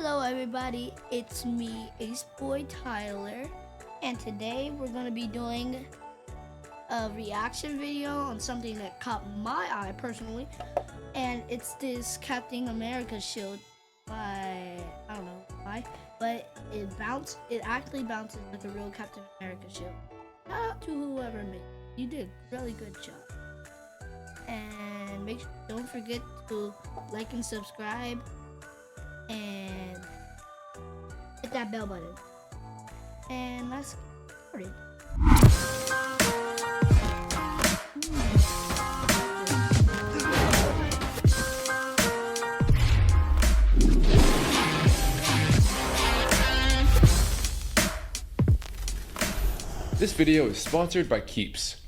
Hello everybody, it's me, Ace Boy Tyler, and today we're going to be doing a reaction video on something that caught my eye personally, and it's this Captain America shield by, I don't know why, but it actually bounces like a real Captain America shield. Shout out to whoever made it. You did a really good job. And don't forget to like and subscribe and hit that bell button. And let's get started. This video is sponsored by Keeps.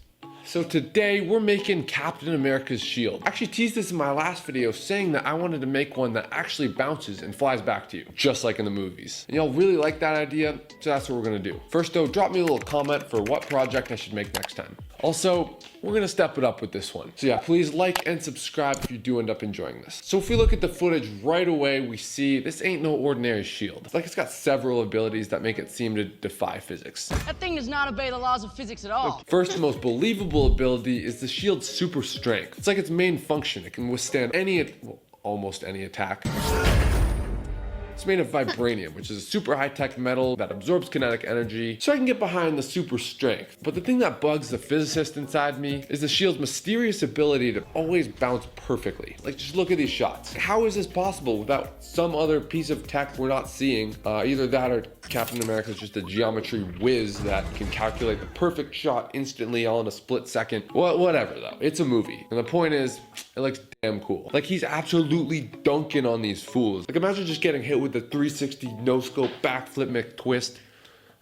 So today we're making Captain America's shield. I actually teased this in my last video saying that I wanted to make one that actually bounces and flies back to you, just like in the movies. And y'all really like that idea, so that's what we're gonna do. First though, drop me a little comment for what project I should make next time. Also, we're gonna step it up with this one. So yeah, please like and subscribe if you do end up enjoying this. So if we look at the footage right away, we see this ain't no ordinary shield. It's like it's got several abilities that make it seem to defy physics. That thing does not obey the laws of physics at all. The first and most believable ability is the shield's super strength. It's like its main function. It can withstand almost any attack. It's made of vibranium, which is a super high-tech metal that absorbs kinetic energy, so I can get behind the super strength. But the thing that bugs the physicist inside me is the shield's mysterious ability to always bounce perfectly. Like, just look at these shots. How is this possible without some other piece of tech we're not seeing? Either that or Captain America is just a geometry whiz that can calculate the perfect shot instantly all in a split second. Whatever though, it's a movie. And the point is, it looks damn cool. Like, he's absolutely dunking on these fools. Like, imagine just getting hit with the 360 no-scope backflip McTwist.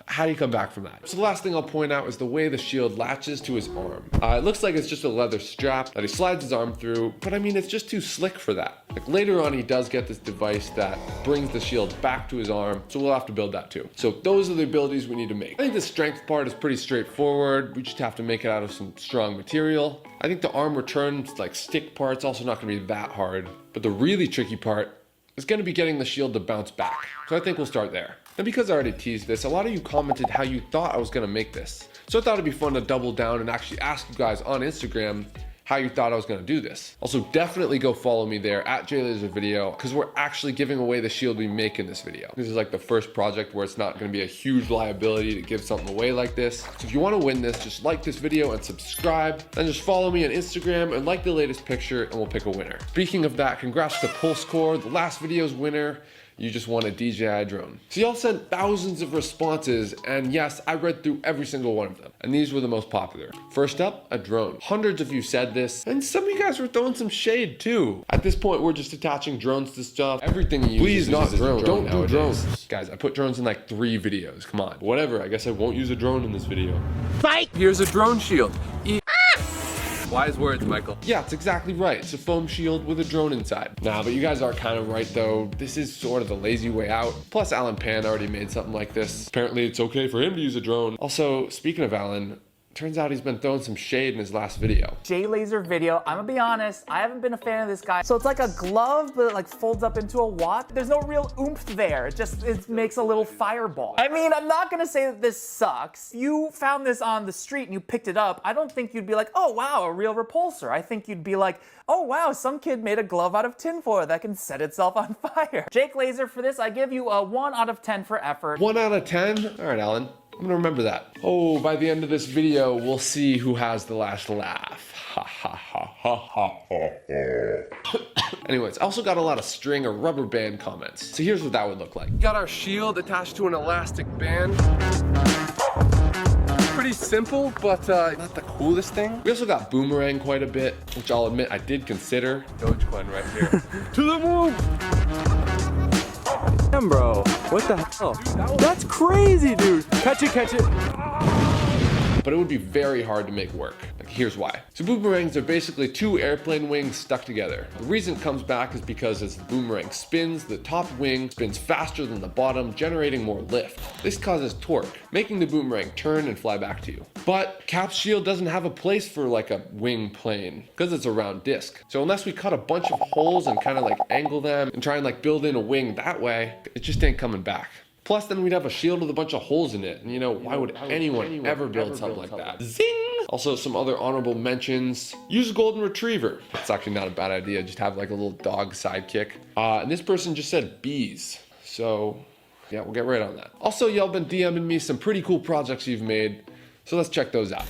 How do you come back from that? So the last thing I'll point out is the way the shield latches to his arm. It looks like it's just a leather strap that he slides his arm through, but I mean, it's just too slick for that. Like, later on, he does get this device that brings the shield back to his arm, so we'll have to build that too. So those are the abilities we need to make. I think the strength part is pretty straightforward. We just have to make it out of some strong material. I think the arm return, like stick part's also not gonna be that hard, but the really tricky part is gonna be getting the shield to bounce back. So I think we'll start there. And because I already teased this, a lot of you commented how you thought I was gonna make this. So I thought it'd be fun to double down and actually ask you guys on Instagram how you thought I was gonna do this. Also, definitely go follow me there at JLaserVideo, because we're actually giving away the shield we make in this video. This is like the first project where it's not gonna be a huge liability to give something away like this. So if you wanna win this, just like this video and subscribe, then just follow me on Instagram and like the latest picture and we'll pick a winner. Speaking of that, congrats to PulseCore, the last video's winner. You just won a DJI drone. So y'all sent thousands of responses, and yes, I read through every single one of them, and these were the most popular. First up, a drone. Hundreds of you said this, and some of you guys were throwing some shade too. At this point, we're just attaching drones to stuff. Everything you use, please not drones. Don't do drones. Guys, I put drones in like 3 videos, come on. Whatever, I guess I won't use a drone in this video. Fight! Here's a drone shield. Wise words, Michael. Yeah, it's exactly right. It's a foam shield with a drone inside. Nah, but you guys are kind of right though. This is sort of the lazy way out. Plus, Alan Pan already made something like this. Apparently, it's okay for him to use a drone. Also, speaking of Alan, turns out he's been throwing some shade in his last video. JLaserVideo, I'm gonna be honest, I haven't been a fan of this guy. So it's like a glove, but it like folds up into a watch. There's no real oomph there. It makes a little fireball. I mean, I'm not gonna say that this sucks. You found this on the street and you picked it up. I don't think you'd be like, oh wow, a real repulsor. I think you'd be like, oh wow, some kid made a glove out of tinfoil that can set itself on fire. Jake Laser, for this, I give you a 1 out of 10 for effort. 1 out of 10? All right, Alan. I'm gonna remember that. Oh, by the end of this video, we'll see who has the last laugh. Ha ha ha ha ha ha. Anyways, I also got a lot of string or rubber band comments. So here's what that would look like. Got our shield attached to an elastic band. Pretty simple, but not the coolest thing. We also got boomerang quite a bit, which I'll admit I did consider. Dogecoin right here. To the moon! Damn, bro. What the hell? Dude, that's crazy, dude. Catch it, catch it. But it would be very hard to make work. Like, Here's why. So boomerangs are basically two airplane wings stuck together. The reason it comes back is because as the boomerang spins, the top wing spins faster than the bottom, generating more lift. This causes torque, making the boomerang turn and fly back to you. But Cap's shield doesn't have a place for like a wing plane because it's a round disc. So unless we cut a bunch of holes and kind of like angle them and try and like build in a wing that way, it just ain't coming back. Plus then we'd have a shield with a bunch of holes in it. And you know, why would anyone ever build something like that? Zing! Also some other honorable mentions. Use a golden retriever. It's actually not a bad idea. Just have like a little dog sidekick. And this person just said bees. So yeah, we'll get right on that. Also, y'all been DMing me some pretty cool projects you've made. So let's check those out.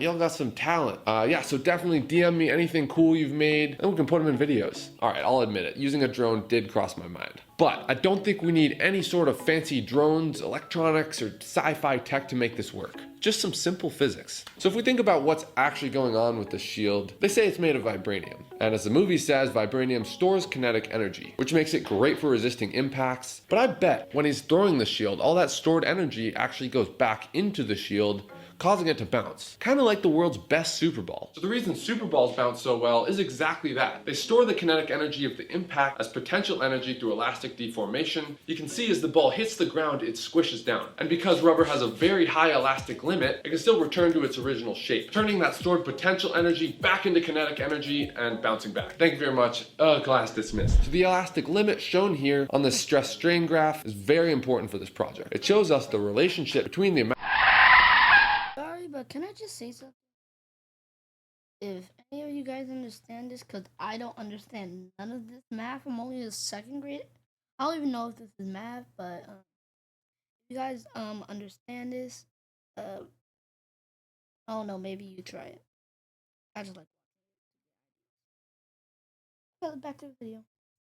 Y'all got some talent. Yeah, so definitely DM me anything cool you've made and we can put them in videos. All right, I'll admit it, using a drone did cross my mind. But I don't think we need any sort of fancy drones, electronics, or sci-fi tech to make this work. Just some simple physics. So if we think about what's actually going on with the shield, they say it's made of vibranium. And as the movie says, vibranium stores kinetic energy, which makes it great for resisting impacts. But I bet when he's throwing the shield, all that stored energy actually goes back into the shield, causing it to bounce. Kind of like the world's best Super Ball. So the reason Super Balls bounce so well is exactly that. They store the kinetic energy of the impact as potential energy through elastic deformation. You can see as the ball hits the ground, it squishes down. And because rubber has a very high elastic limit, it can still return to its original shape, turning that stored potential energy back into kinetic energy and bouncing back. Thank you very much. Class dismissed. So the elastic limit shown here on this stress strain graph is very important for this project. It shows us the relationship between the amount. But can I just say something? If any of you guys understand this, because I don't understand none of this math. I'm only a second grade. I don't even know if this is math, but if you guys understand this, I don't know, maybe you try it. I just like back to the video.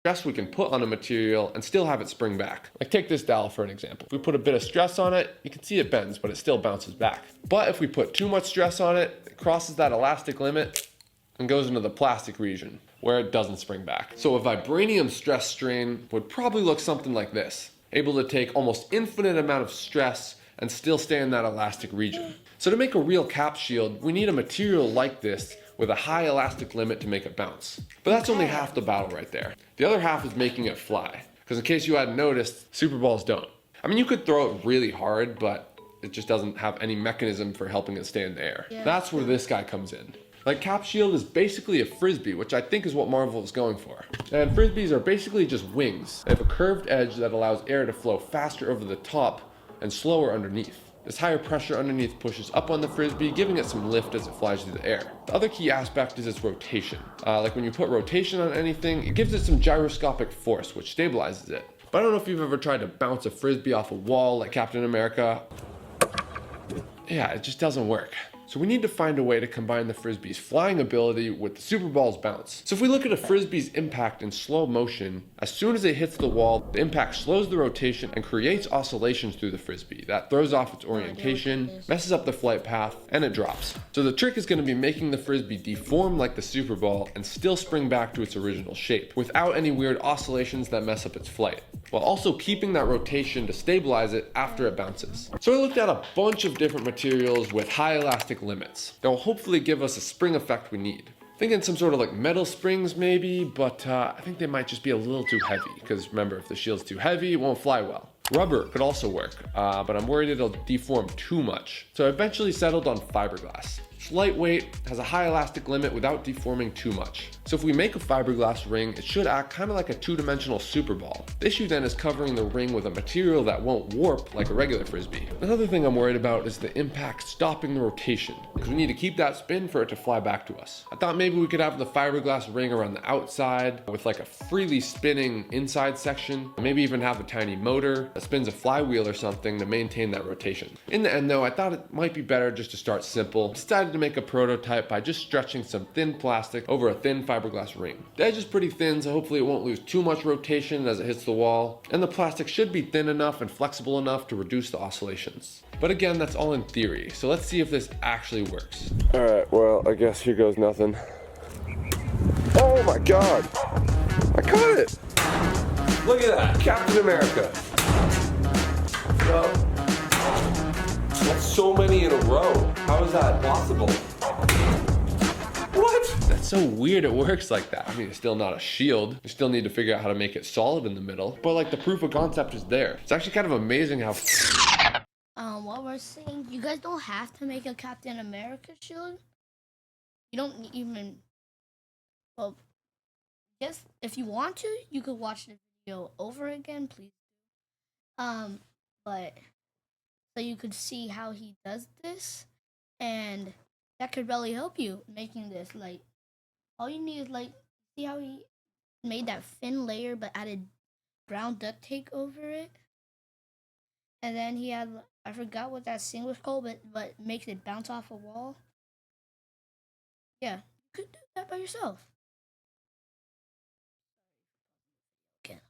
Stress we can put on a material and still have it spring back. Like take this dowel for an example. If we put a bit of stress on it, you can see it bends, but it still bounces back. But if we put too much stress on it, it crosses that elastic limit and goes into the plastic region where it doesn't spring back. So a vibranium stress strain would probably look something like this, able to take almost infinite amount of stress and still stay in that elastic region. So to make a real cap shield, we need a material like this with a high elastic limit to make it bounce. But that's only half the battle right there. The other half is making it fly. Because in case you hadn't noticed, Super Balls don't. I mean, you could throw it really hard, but it just doesn't have any mechanism for helping it stay in the air. Yeah. That's where this guy comes in. Like Cap Shield is basically a frisbee, which I think is what Marvel is going for. And frisbees are basically just wings. They have a curved edge that allows air to flow faster over the top and slower underneath. This higher pressure underneath pushes up on the frisbee, giving it some lift as it flies through the air. The other key aspect is its rotation. Like when you put rotation on anything, it gives it some gyroscopic force, which stabilizes it. But I don't know if you've ever tried to bounce a frisbee off a wall like Captain America. Yeah, it just doesn't work. So we need to find a way to combine the frisbee's flying ability with the Super Ball's bounce. So if we look at a frisbee's impact in slow motion, as soon as it hits the wall, the impact slows the rotation and creates oscillations through the frisbee. That throws off its orientation, messes up the flight path, and it drops. So the trick is going to be making the frisbee deform like the Super Ball and still spring back to its original shape, without any weird oscillations that mess up its flight, while also keeping that rotation to stabilize it after it bounces. So I looked at a bunch of different materials with high elastic limits that will hopefully give us a spring effect we need. Thinking some sort of like metal springs maybe, but I think they might just be a little too heavy, because remember, if the shield's too heavy, it won't fly well. Rubber could also work, but I'm worried it'll deform too much. So I eventually settled on fiberglass. It's lightweight, has a high elastic limit without deforming too much. So if we make a fiberglass ring, it should act kind of like a two-dimensional Super Ball. The issue then is covering the ring with a material that won't warp like a regular frisbee. Another thing I'm worried about is the impact stopping the rotation, because we need to keep that spin for it to fly back to us. I thought maybe we could have the fiberglass ring around the outside with like a freely spinning inside section, maybe even have a tiny motor that spins a flywheel or something to maintain that rotation. In the end though, I thought it might be better just to start simple. Decided to make a prototype by just stretching some thin plastic over a thin fiberglass ring. The edge is pretty thin, so hopefully it won't lose too much rotation as it hits the wall, and the plastic should be thin enough and flexible enough to reduce the oscillations. But again, that's all in theory, so let's see if this actually works. Alright, well, I guess here goes nothing. Oh my god. I caught it. Look at that. Captain America. Well, that's so many in a row. How is that possible? What? That's so weird it works like that. I mean, it's still not a shield. You still need to figure out how to make it solid in the middle. But like the proof of concept is there. It's actually kind of amazing how... What we're saying, you guys don't have to make a Captain America shield. You don't even... Well, yes, if you want to, you could watch the video over again, please. But... So you could see how he does this. And... that could really help you making this. Like, all you need is like, see how he made that thin layer but added brown duct tape over it. And then he had, I forgot what that thing was called, but makes it bounce off a wall. Yeah, you could do that by yourself. Okay.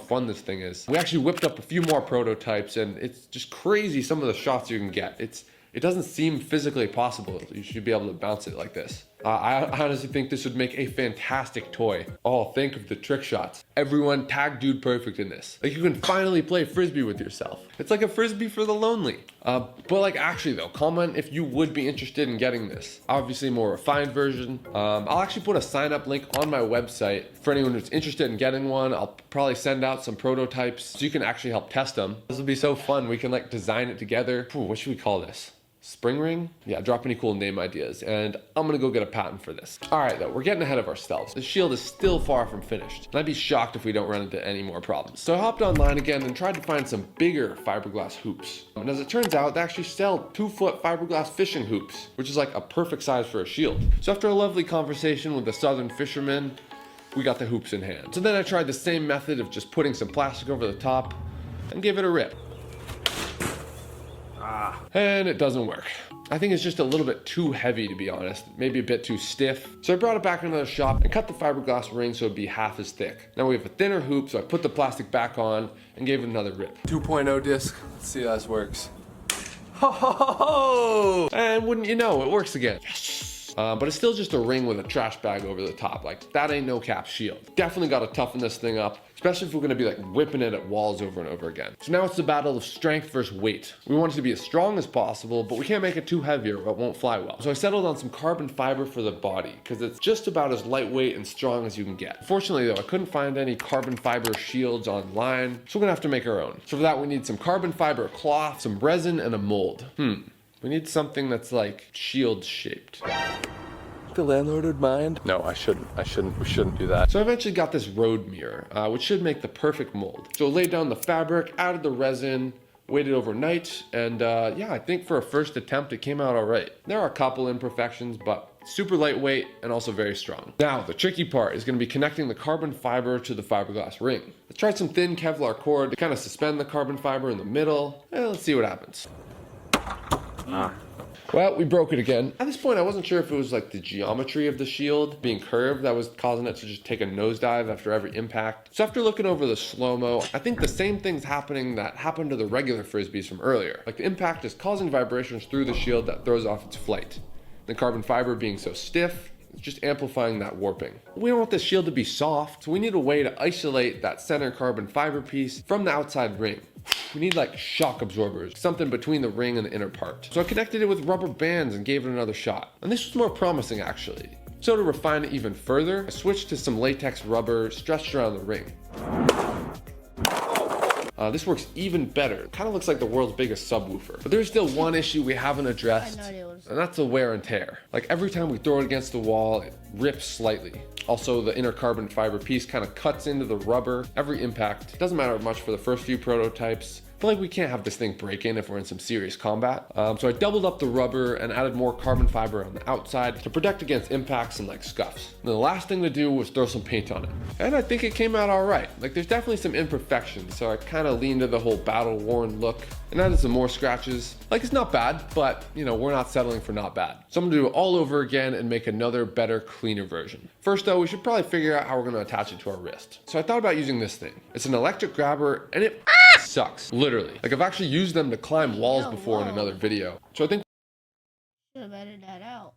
Fun this thing is. We actually whipped up a few more prototypes, and it's just crazy some of the shots you can get. It doesn't seem physically possible. You should be able to bounce it like this. I honestly think this would make a fantastic toy. Oh, think of the trick shots. Everyone tag Dude Perfect in this. Like, you can finally play Frisbee with yourself. It's like a Frisbee for the lonely. But like, actually though, comment if you would be interested in getting this. Obviously more refined version. I'll actually put a sign up link on my website for anyone who's interested in getting one. I'll probably send out some prototypes so you can actually help test them. This will be so fun. We can like design it together. Ooh, what should we call this? Spring ring? Yeah, drop any cool name ideas, and I'm gonna go get a patent for this. All right, though, we're getting ahead of ourselves. The shield is still far from finished, and I'd be shocked if we don't run into any more problems. So I hopped online again and tried to find some bigger fiberglass hoops. And as it turns out, they actually sell 2-foot fiberglass fishing hoops, which is like a perfect size for a shield. So after a lovely conversation with a southern fisherman, we got the hoops in hand. So then I tried the same method of just putting some plastic over the top and gave it a rip. And it doesn't work. I think it's just a little bit too heavy, to be honest. Maybe a bit too stiff. So I brought it back into the shop and cut the fiberglass ring so it'd be half as thick. Now we have a thinner hoop, so I put the plastic back on and gave it another rip. 2.0 disc. Let's see how this works. Ho ho ho ho! And wouldn't you know, it works again. Yes! But it's still just a ring with a trash bag over the top. Like, that ain't no cap shield. Definitely got to toughen this thing up, especially if we're going to be like whipping it at walls over and over again. So now it's the battle of strength versus weight. We want it to be as strong as possible, but we can't make it too heavy or it won't fly well. So I settled on some carbon fiber for the body because it's just about as lightweight and strong as you can get. Unfortunately though, I couldn't find any carbon fiber shields online, so we're gonna have to make our own. So for that, we need some carbon fiber cloth, some resin, and a mold. We need something that's like shield shaped. The landlord would mind? No, I shouldn't. We shouldn't do that. So I eventually got this road mirror, which should make the perfect mold. So I laid down the fabric, added the resin, waited overnight, and yeah, I think for a first attempt, it came out all right. There are a couple imperfections, but super lightweight and also very strong. Now, the tricky part is gonna be connecting the carbon fiber to the fiberglass ring. I tried some thin Kevlar cord to kind of suspend the carbon fiber in the middle, and let's see what happens. Well, we broke it again. At this point, I wasn't sure if it was like the geometry of the shield being curved that was causing it to just take a nosedive after every impact. So after looking over the slow-mo, I think the same thing's happening that happened to the regular Frisbees from earlier. Like, the impact is causing vibrations through the shield that throws off its flight. The carbon fiber being so stiff, it's just amplifying that warping. We don't want the shield to be soft, so we need a way to isolate that center carbon fiber piece from the outside ring. We need like shock absorbers, something between the ring and the inner part. So I connected it with rubber bands and gave it another shot. And this was more promising actually. So to refine it even further, I switched to some latex rubber stretched around the ring. This works even better. Kind of looks like the world's biggest subwoofer. But there's still one issue we haven't addressed, and that's the wear and tear. Like, every time we throw it against the wall, it rips slightly. Also, the inner carbon fiber piece kind of cuts into the rubber. Every impact. It doesn't matter much for the first few prototypes. I feel like we can't have this thing break in if we're in some serious combat. So I doubled up the rubber and added more carbon fiber on the outside to protect against impacts and like scuffs. And the last thing to do was throw some paint on it. And I think it came out all right. Like, there's definitely some imperfections, so I kind of leaned to the whole battle worn look and added some more scratches. Like, it's not bad, but you know, we're not settling for not bad. So I'm gonna do it all over again and make another better, cleaner version. First though, we should probably figure out how we're gonna attach it to our wrist. So I thought about using this thing. It's an electric grabber and it sucks, literally. Like, I've actually used them to climb walls before in another video. So I think should have edited that out.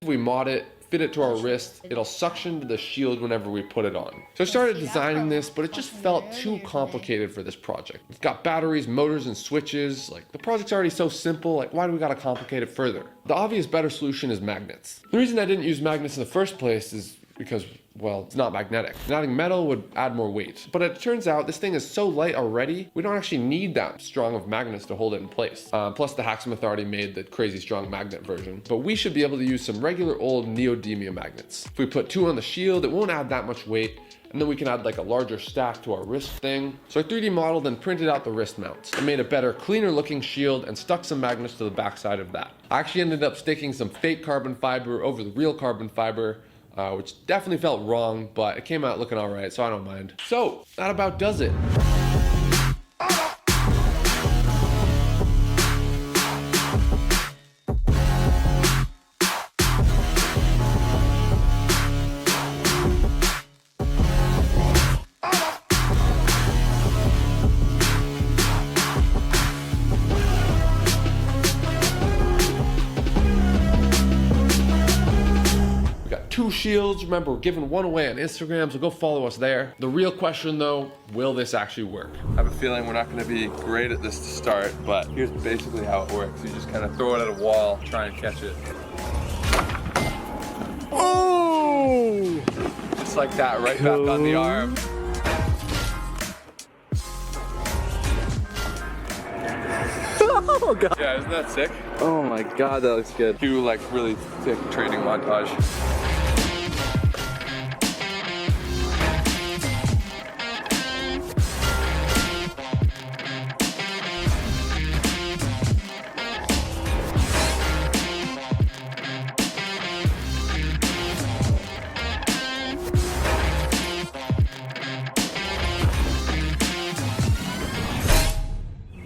If we mod it, fit it to our wrist, it'll suction to the shield whenever we put it on. So I started designing this, but it just felt too complicated for this project. It's got batteries, motors, and switches. Like, the project's already so simple, like, why do we gotta complicate it further? The obvious better solution is magnets. The reason I didn't use magnets in the first place is because, well, it's not magnetic. And adding metal would add more weight. But it turns out this thing is so light already, we don't actually need that strong of magnets to hold it in place. Plus the Hacksmith already made the crazy strong magnet version. But we should be able to use some regular old neodymium magnets. If we put 2 on the shield, it won't add that much weight. And then we can add like a larger stack to our wrist thing. So I 3D modeled and printed out the wrist mounts. I made a better, cleaner looking shield and stuck some magnets to the backside of that. I actually ended up sticking some fake carbon fiber over the real carbon fiber, which definitely felt wrong, but it came out looking all right, so I don't mind. So that about does it. Two shields. Remember, we're giving one away on Instagram, so go follow us there. The real question though, will this actually work? I have a feeling we're not gonna be great at this to start, but here's basically how it works. You just kind of throw it at a wall, try and catch it. Oh! Just like that, right back on the arm. Oh god. Yeah, isn't that sick? Oh my god, that looks good. Do like really thick training montage.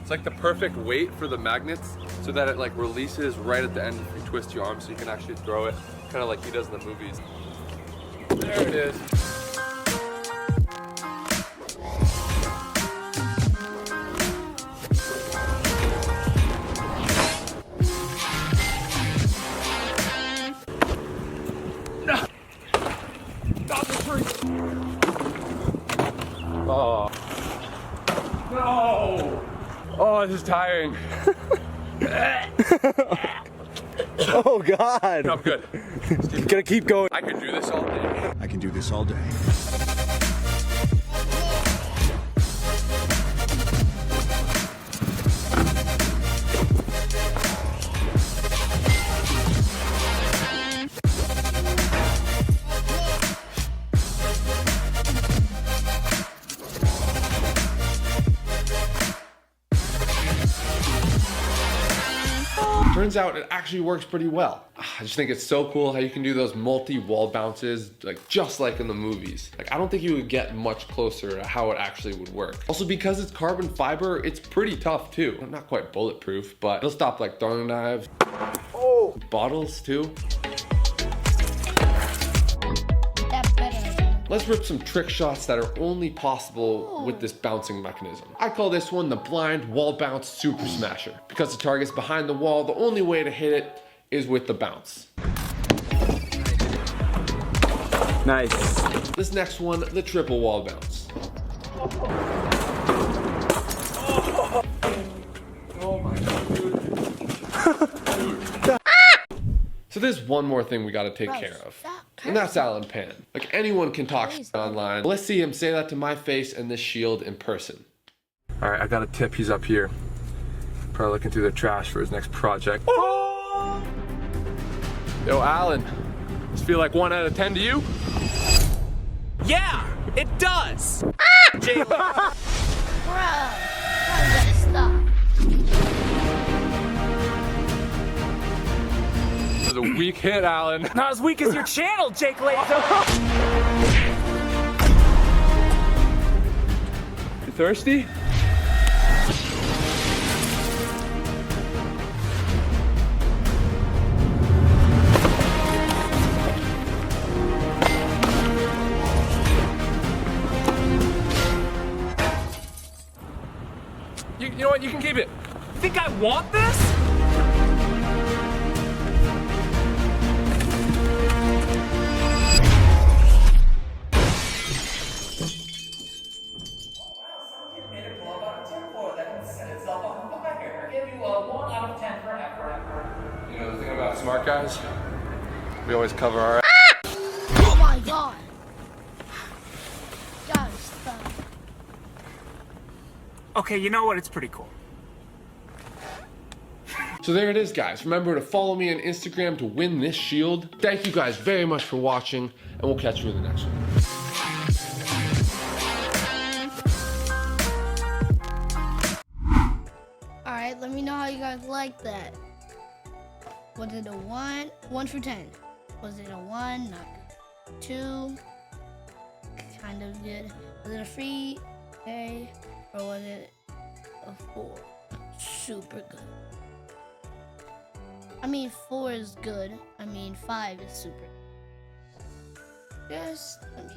It's like the perfect weight for the magnets so that it like releases right at the end if you twist your arm so you can actually throw it, kind of like he does in the movies. There it is. No! Stop the tree! Oh. No! Oh, this is tiring. Oh God! No, I'm good. You gotta keep going. I could do this all day. I can do this all day. Turns out it actually works pretty well. I just think it's so cool how you can do those multi-wall bounces, like just like in the movies. Like, I don't think you would get much closer to how it actually would work. Also, because it's carbon fiber, it's pretty tough too. Not quite bulletproof, but it'll stop like throwing knives, bottles too. Let's rip some trick shots that are only possible with this bouncing mechanism. I call this one the blind wall bounce super smasher. Because the target's behind the wall, the only way to hit it is with the bounce. Nice. This next one, the triple wall bounce. Oh my god, dude. So there's one more thing we gotta take care of. And that's Alan Pan. Like, anyone can talk shit online. Let's see him say that to my face and this shield in person. All right, I got a tip. He's up here. Probably looking through the trash for his next project. Oh! Yo, Alan. Does it feel like 1 out of 10 to you? Yeah, it does. Jay, Bro, you gotta stop. It was a weak hit, Alan. not as weak as your channel, Jake Lazo. You thirsty? You know what? You can keep it. Think I want this? yourself a fire. Give you a 1 out of 10 for effort. You know the thing about smart guys? We always cover our Oh my god. Guys, stop. Okay, you know what? It's pretty cool. So there it is, guys. Remember to follow me on Instagram to win this shield. Thank you guys very much for watching, and we'll catch you in the next one. Alright, let me know how you guys like that. Was it a 1? 1 through 10. Was it a 1? Not good. 2? Kind of good. Was it a 3? Okay. Or was it a 4? Super good. I mean, 4 is good. I mean, 5 is super. Just let me